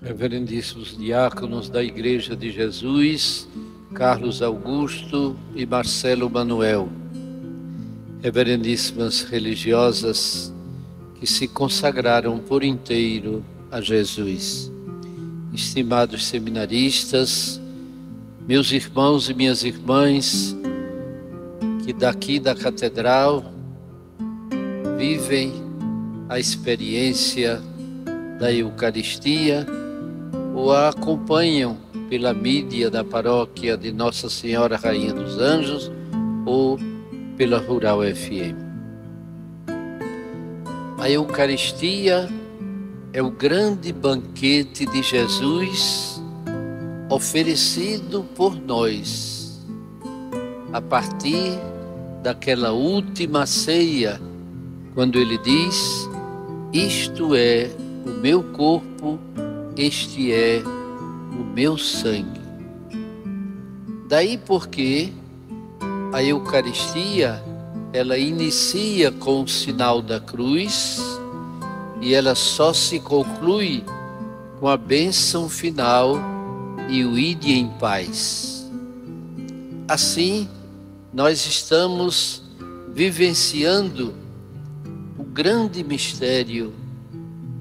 Reverendíssimos diáconos da Igreja de Jesus, Carlos Augusto e Marcelo Manuel, reverendíssimas religiosas que se consagraram por inteiro a Jesus, estimados seminaristas, meus irmãos e minhas irmãs, que daqui da Catedral vivem a experiência da Eucaristia ou a acompanham pela mídia da paróquia de Nossa Senhora Rainha dos Anjos ou pela Rural FM. A Eucaristia é o grande banquete de Jesus oferecido por nós, a partir daquela última ceia, quando ele diz: isto é o meu corpo, este é o meu sangue. Daí porque a Eucaristia, ela inicia com o sinal da cruz e ela só se conclui com a bênção final e o ide em paz. Assim, nós estamos vivenciando o grande mistério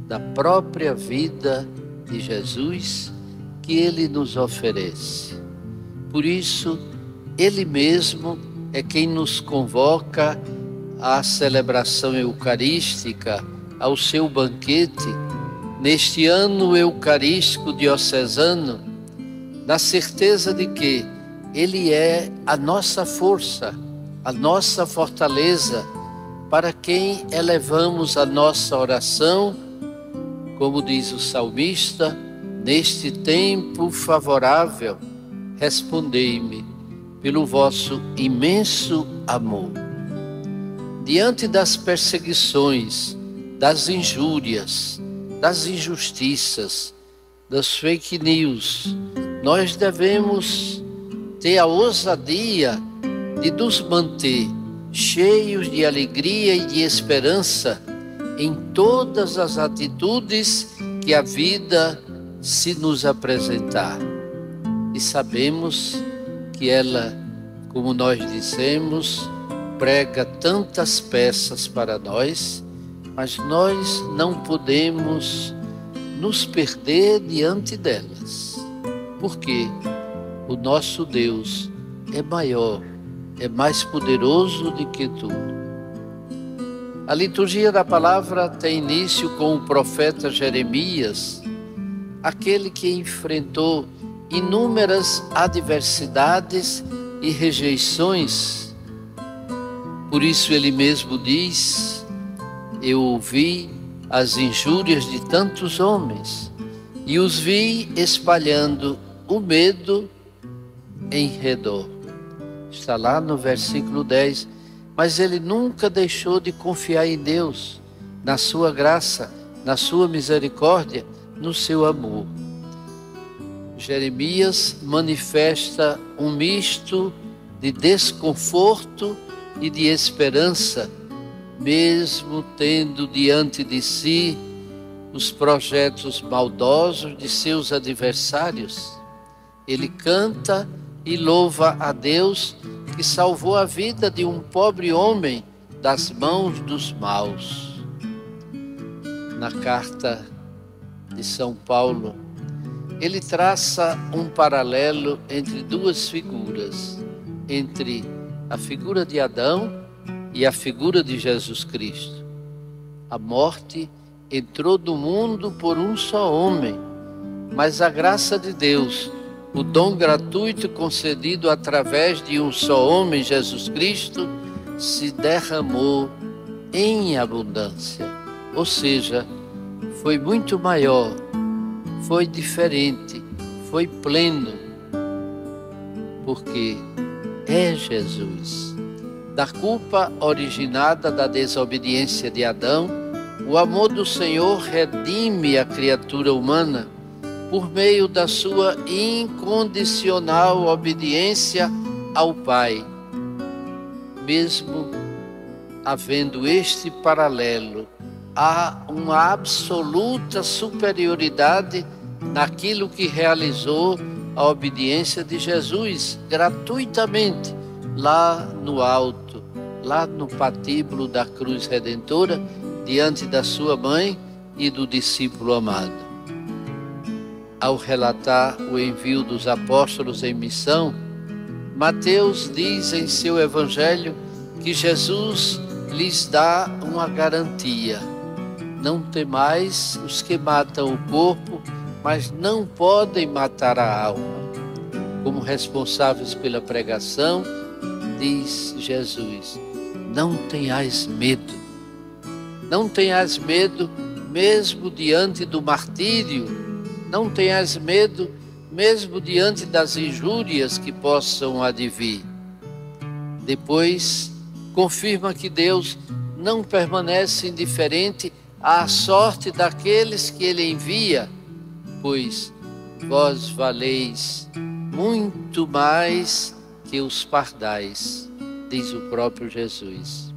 da própria vida de Jesus que ele nos oferece. Por isso, ele mesmo é quem nos convoca à celebração eucarística, ao seu banquete, neste ano eucarístico diocesano, na certeza de que ele é a nossa força, a nossa fortaleza, para quem elevamos a nossa oração, como diz o salmista: neste tempo favorável, respondei-me pelo vosso imenso amor. Diante das perseguições, das injúrias, das injustiças, das fake news, nós devemos ter a ousadia de nos manter cheios de alegria e de esperança em todas as atitudes que a vida se nos apresentar. E sabemos que ela, como nós dissemos, prega tantas peças para nós, mas nós não podemos nos perder diante delas, porque o nosso Deus é maior, é mais poderoso do que tudo. A liturgia da palavra tem início com o profeta Jeremias, aquele que enfrentou inúmeras adversidades e rejeições. Por isso ele mesmo diz: eu ouvi as injúrias de tantos homens e os vi espalhando o medo em redor. Está lá no versículo 10. Mas ele nunca deixou de confiar em Deus, na sua graça, na sua misericórdia, no seu amor. Jeremias manifesta um misto de desconforto e de esperança, mesmo tendo diante de si os projetos maldosos de seus adversários. Ele canta e louva a Deus que salvou a vida de um pobre homem das mãos dos maus. Na carta de São Paulo, ele traça um paralelo entre duas figuras, entre a figura de Adão e a figura de Jesus Cristo. A morte entrou no mundo por um só homem, mas a graça de Deus, o dom gratuito concedido através de um só homem, Jesus Cristo, se derramou em abundância. Ou seja, foi muito maior, foi diferente, foi pleno, porque é Jesus. Da culpa originada da desobediência de Adão, o amor do Senhor redime a criatura humana por meio da sua incondicional obediência ao Pai. Mesmo havendo este paralelo, há uma absoluta superioridade naquilo que realizou a obediência de Jesus gratuitamente lá no alto, lá no patíbulo da cruz redentora, diante da sua mãe e do discípulo amado. Ao relatar o envio dos apóstolos em missão, Mateus diz em seu evangelho que Jesus lhes dá uma garantia: não temais os que matam o corpo, mas não podem matar a alma. Como responsáveis pela pregação, diz Jesus: não tenhais medo. Não tenhais medo mesmo diante do martírio. Não tenhas medo, mesmo diante das injúrias que possam advir. Depois, confirma que Deus não permanece indiferente à sorte daqueles que Ele envia, pois vós valeis muito mais que os pardais, diz o próprio Jesus.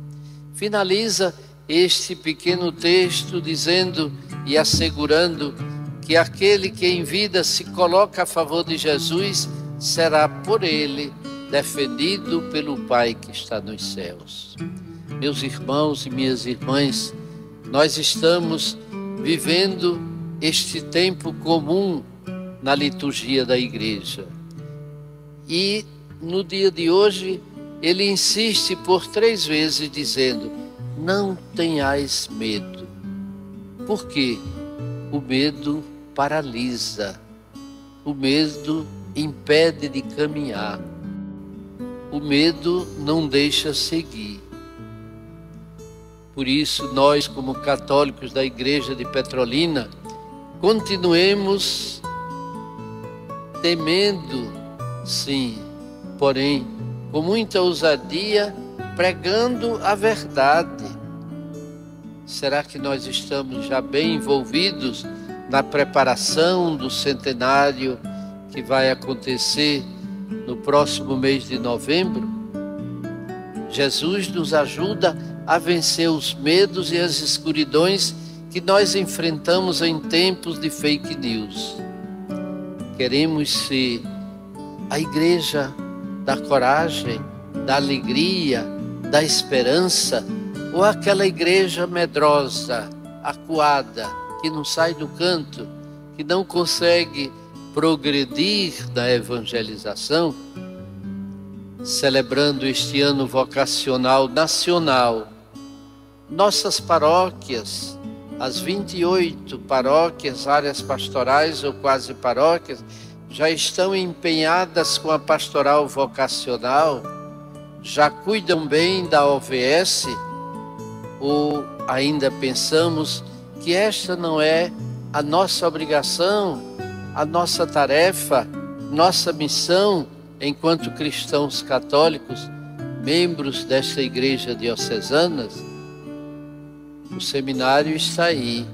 Finaliza este pequeno texto dizendo e assegurando que aquele que em vida se coloca a favor de Jesus será por ele defendido pelo Pai que está nos céus. Meus irmãos e minhas irmãs, nós estamos vivendo este tempo comum na liturgia da igreja. E no dia de hoje, ele insiste por 3 vezes dizendo: não tenhais medo. Por quê? O medo paralisa, o medo impede de caminhar, o medo não deixa seguir. Por isso, nós, como católicos da Igreja de Petrolina, continuemos temendo, sim, porém, com muita ousadia, pregando a verdade. Será que nós estamos já bem envolvidos na preparação do centenário que vai acontecer no próximo mês de novembro? Jesus nos ajuda a vencer os medos e as escuridões que nós enfrentamos em tempos de fake news. Queremos ser a igreja da coragem, da alegria, da esperança, ou aquela igreja medrosa, acuada, que não sai do canto, que não consegue progredir na evangelização? Celebrando este ano vocacional nacional, nossas paróquias, as 28 paróquias, áreas pastorais ou quase paróquias, já estão empenhadas com a pastoral vocacional, já cuidam bem da OVS, ou ainda pensamos que esta não é a nossa obrigação, a nossa tarefa, nossa missão enquanto cristãos católicos, membros desta igreja diocesana? O seminário está aí.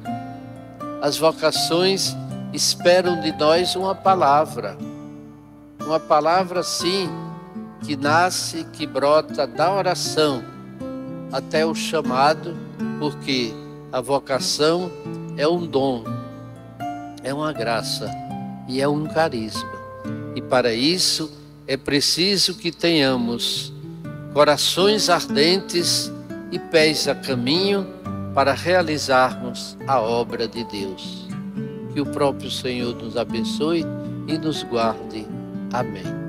As vocações esperam de nós uma palavra sim, que nasce, que brota da oração até o chamado, porque a vocação é um dom, é uma graça e é um carisma. E para isso é preciso que tenhamos corações ardentes e pés a caminho para realizarmos a obra de Deus. Que o próprio Senhor nos abençoe e nos guarde. Amém.